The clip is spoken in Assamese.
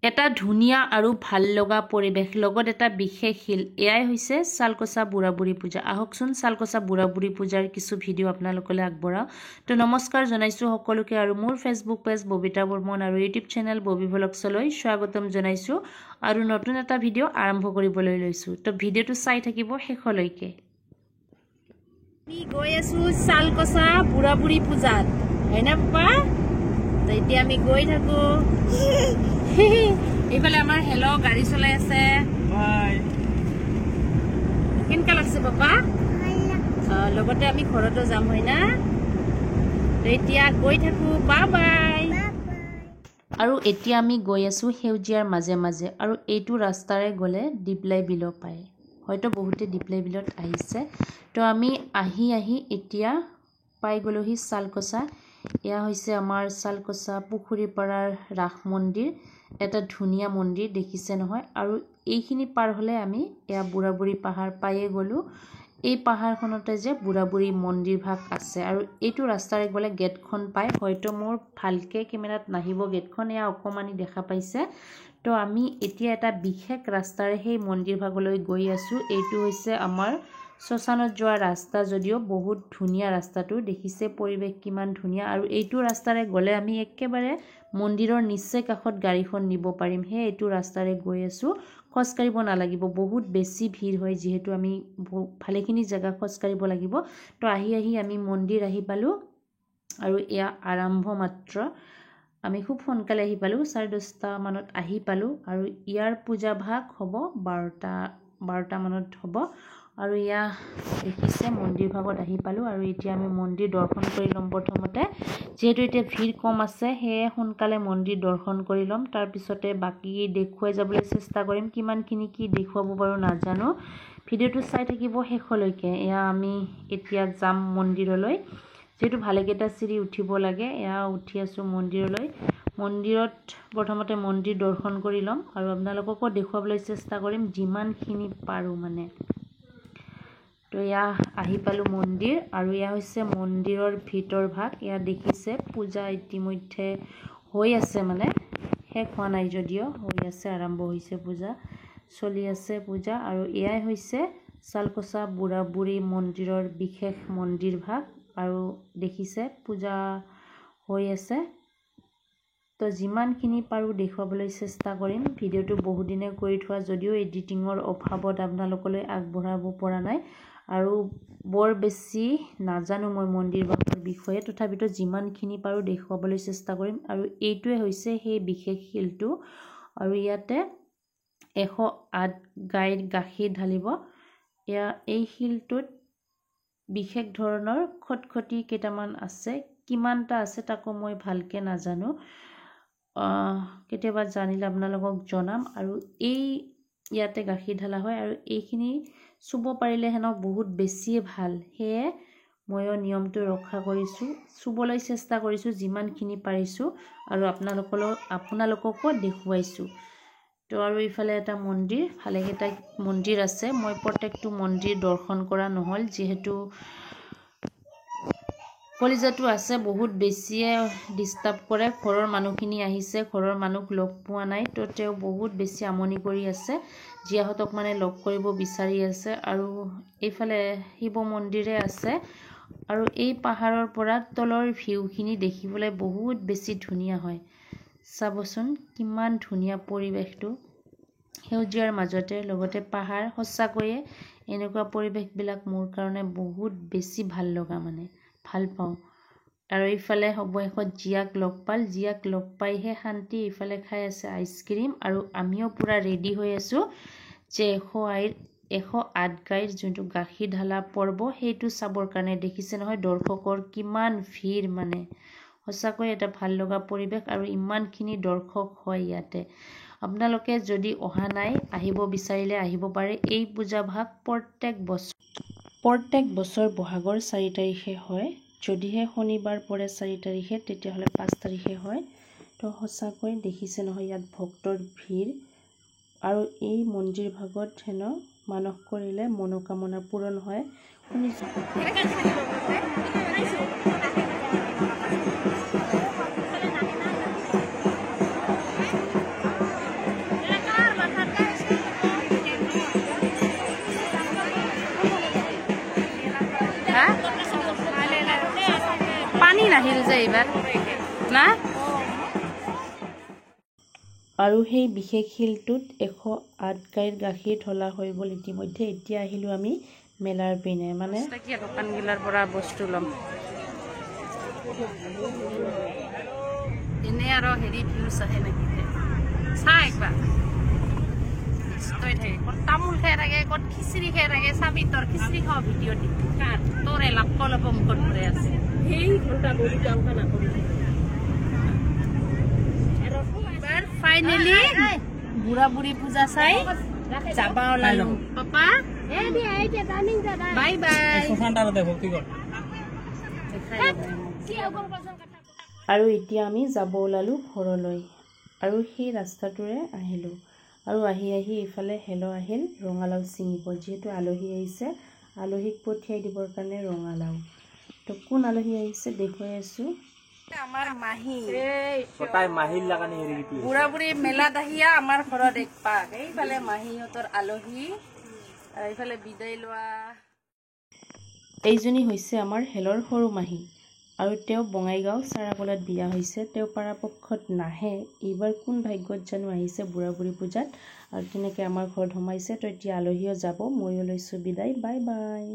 এটা ধুনিয়া আৰু ভাল লগা পৰিবেশ লগত এটা বিশেষ শিল এয়াই হৈছে চালকচা বুঢ়া বুঢ়ী পূজা আহকচোন চালকচা বুঢ়া বুঢ়ী পূজাৰ কিছু ভিডিঅ' আপোনালোকলৈ আগবঢ়াও তো নমস্কাৰ জনাইছো সকলোকে আৰু মোৰ ফেসবুক পেজ ববিতা বৰ্মন আৰু ইউটিউব চেনেল ববি ভ্লগছলৈ স্বাগতম জনাইছো আৰু নতুন এটা ভিডিঅ' আৰম্ভ কৰিবলৈ লৈছো তো ভিডিঅ'টো চাই থাকিব শেষলৈকে আমি গৈ আছো চালকচা বুঢ়া বুঢ়ী পূজাত হয়না পাপা তো এতিয়া আমি গৈ থাকো এইফালে আমাৰ হেলো গাড়ী চলাই আছে বাই কেনকা লাগছে পাপা লগতে আমি ঘৰতো যাম হয় না তো এতিয়া গৈ থাকো বাই বাই আৰু এতিয়া আমি গৈ আছো হেউজিয়াৰ মাজে মাজে আৰু এইটো ৰাস্তাৰে গলে ডিপলাই বিল পায় হয়তো বহুতে ডিপলাই বিলত আহিছে তো আমি আহি এতিয়া পাই গলোহি চালকচা এয়া হৈছে আমাৰ চালকচা পুখুৰী পাৰাৰ ৰাস মন্দিৰ এটা ধুনিয়া মন্দিৰ দেখিছে নহয় আৰু এইখিনি পাৰ হলে আমি এয়া বুঢ়া বুঢ়ী পাহাৰ পায়ে গলো এই পাহাৰখনতে যে বুঢ়া বুঢ়ী মন্দিৰ ভাগ আছে আৰু এইটো ৰাস্তাৰে গলে গেটখন পায় হয়তো মোৰ ভালকে কেমেৰাত নাহিব গেটখন এয়া অকমানি দেখা পাইছে তো আমি এতিয়া এটা বিশেষ ৰাস্তাৰে সেই মন্দিৰ ভাগলৈ গৈ আছো এইটো হৈছে আমাৰ শ্মশানত যোৱা ৰাস্তা যদিও বহুত ধুনিয়া ৰাস্তাটো দেখিছে পৰিবেশ কিমান ধুনিয়া আৰু এইটো ৰাস্তাৰে গলে আমি একেবাৰে মন্দিৰৰ নিচে কাষত গাড়ীখন নিব পাৰিম হে এইটো ৰাস্তাৰে গৈ আছো খোজকাঢ়িব নালাগিব বহুত বেছি ভিৰ হয় যেহেতু আমি ভালেখিনি জায়গা খোজকাঢ়িব লাগিব তো আহি আমি মন্দিৰ আহি পালো আৰু এয়া আৰম্ভ মাত্ৰ আমি খুব সোনকালে আহি পালো 10:30 মানত আহি পালো আৰু ইয়াৰ পূজা ভাগ হ'ব 12টা মানত হ'ব আৰু ইয়া দেখিছে মন্দিৰ ভাগত আহি পালো আৰু এতিয়া আমি মন্দিৰ দৰ্শন কৰি লম প্ৰথমতে যেহেতু এতিয়া ভিৰ কম আছে হে সোনকালে মন্দিৰ দৰ্শন কৰি লম তাৰ পিছতে বাকি দেখুৱাই যাবলৈ চেষ্টা কৰিম কিমানখিনি কি দেখুৱাব পাৰো নাজানো ভিডিঅ'টো চাই থাকিব শেষলৈকে এয়া আমি এতিয়া যাম মন্দিৰলৈ যেহেতু ভালেকেইটা চিৰি উঠিব লাগে এয়া উঠি আছো মন্দিৰলৈ মন্দিৰত প্ৰথমতে মন্দিৰ দৰ্শন কৰি লম আৰু আপোনালোককো দেখুৱাবলৈ চেষ্টা কৰিম যিমানখিনি পাৰো মানে তো ইয়া আহি পালো মন্দিৰ আৰু ইয়া হৈছে মন্দিৰৰ ভিতৰ ভাগ ইয়া দেখিছে পূজা ইতিমধ্যে হৈ আছে মানে শেষ হোৱা নাই যদিও হৈ আছে আৰম্ভ হৈছে পূজা চলি আছে পূজা আৰু এয়াই হৈছে চালকচা বুঢ়া বুঢ়ী মন্দিৰৰ বিশেষ মন্দিৰ ভাগ আৰু দেখিছে পূজা হৈ আছে তো যিমানখিনি পাৰো দেখুৱাবলৈ চেষ্টা কৰিম ভিডিঅ'টো বহুদিনে কৰি থোৱা যদিও এডিটিঙৰ অভাৱত আপোনালোকলৈ আগবঢ়াব পৰা নাই আৰু বৰ বেছি নাজানো মই মন্দিৰ ভাগৰ বিষয়ে তথাপিতো যিমানখিনি পাৰো দেখুৱাবলৈ চেষ্টা কৰিম আৰু এইটোৱে হৈছে সেই বিশেষ শিলটো আৰু ইয়াতে 108 গাইৰ গাখীৰ ঢালিব এয়া এই শিলটোত বিশেষ ধৰণৰ খটখটি কেইটামান আছে কিমানটা আছে তাকো মই ভালকে নাজানো কেতিয়াবা জানিলে আপোনালোকক জনাম আৰু এই ইয়াতে গাখীৰ ঢালা হয় আৰু এইখিনি চুব পাৰিলে হেনো বহুত বেছি ভাল হে ময়ো নিয়মটো ৰক্ষা কৰিছো চুবলৈ চেষ্টা কৰিছো যিমানখিনি পাৰিছো আৰু আপোনালোককো দেখুৱাইছো তো আৰু ইফালে এটা মন্দিৰ ভালেকেইটা মন্দিৰ আছে মই প্ৰত্যেকটো মন্দিৰ দৰ্শন কৰা নহল যেহেতু কলিজাটো আছে বহুত বেছিয়ে ডিস্টাৰ্ব কৰে ঘৰৰ মানুহখিনি আহিছে ঘৰৰ মানুহ লগ পোৱা নাই তো তেওঁ বহুত বেছি আমনি কৰি আছে জিয়াহতক মানে লগ কৰিব বিচাৰি আছে আৰু এইফালে শিৱ মন্দিৰে আছে আৰু এই পাহাৰৰ পৰা তলৰ ভিউখিনি দেখিবলৈ বহুত বেছি ধুনীয়া হয় চাবচোন কিমান ধুনীয়া পৰিৱেশটো হেউজিয়াৰ মাজতে লগতে পাহাৰ সঁচাকৈয়ে এনেকুৱা পৰিৱেশবিলাক মোৰ কাৰণে বহুত বেছি ভাল লগা মানে ভাল পাওঁ আৰু ইফালে অৱশেষত জিয়াক লগ পাইহে শান্তি ইফালে খাই আছে আইচক্ৰীম আৰু আমিও পুৰা ৰেডি হৈ আছো যে 108 গাইৰ যোনটো গাখীৰ ঢালা পৰ্ব সেইটো চাবৰ কাৰণে দেখিছে নহয় দৰ্শকৰ কিমান ভিৰ মানে সঁচাকৈ এটা ভাল লগা পৰিৱেশ আৰু ইমানখিনি দৰ্শক হয় ইয়াতে আপোনালোকে যদি অহা নাই আহিব বিচাৰিলে আহিব পাৰে এই পূজা ভাগ প্ৰত্যেক বছৰ বহাগৰ 4 তাৰিখে হয় যদিহে শনিবাৰ পৰে 4 তাৰিখে তেতিয়াহ'লে 5 তাৰিখে হয় তো সঁচাকৈ দেখিছে নহয় ইয়াত ভক্তৰ ভিৰ আৰু এই মন্দিৰ ভাগত হেনো মানস কৰিলে মনোকামনা পূৰণ হয় শুনিছো নাহিল যে এইবাৰ না আৰু সেই বিশেষ শিলটোত 108 গাইৰ গাখীৰ ঢলা হৈ গ'ল ইতিমধ্যে এতিয়া আহিলোঁ আমি মেলাৰ পিনে মানে দোকানগিলাৰ পৰা বস্তু ল'ম এনে আৰু হেৰি ভিউজ আহে নেকি চা একবাৰ ক'ত তামোল খাই থাকে ক'ত খিচিৰি খাই থাকে চাবি তোৰ খিচিৰি খোৱা ভিডিঅ' দি তোৰে লাভ মুখত পৰে আছে সেই ঘণ্টা গৰু যাওঁকা নকৰি ফাইনেলি বুঢ়া বুঢ়ী পূজা চাই যাবা ওলালো পাপা বাই বাই আৰু এতিয়া আমি যাব ওলালোঁ ঘৰলৈ আৰু সেই ৰাস্তাটোৰে আহিলোঁ আৰু আহি ইফালে হেলো আহিল ৰঙালাও ছিঙিব যিহেতু আলহী আহিছে আলহীক পঠিয়াই দিবৰ কাৰণে ৰঙালাও তো কোন আলহী আহিছে দেখুৱাই আছোঁ আমাৰ মাহী কটাই মাহীৰ লাগানি হেৰিটি বুঢ়া বুঢ়ী মেলাত আহিয়া আমাৰ ঘৰত এক পাক এইফালে মাহীহঁতৰ আলহী আৰু এইফালে বিদায় লোৱা এইজনী হৈছে আমাৰ হেলৰ সৰু মাহী আৰু তেওঁ বঙাইগাঁও চাৰাকলাত বিয়া হৈছে তেওঁ পৰাপক্ষত নাহে এইবাৰ কোন ভাগ্যত জানো আহিছে বুঢ়া বুঢ়ী পূজাত আৰু তেনেকৈ আমাৰ ঘৰত সোমাইছে তো এতিয়া আলহীও যাব ময়ো লৈছোঁ বিদায় বাই বাই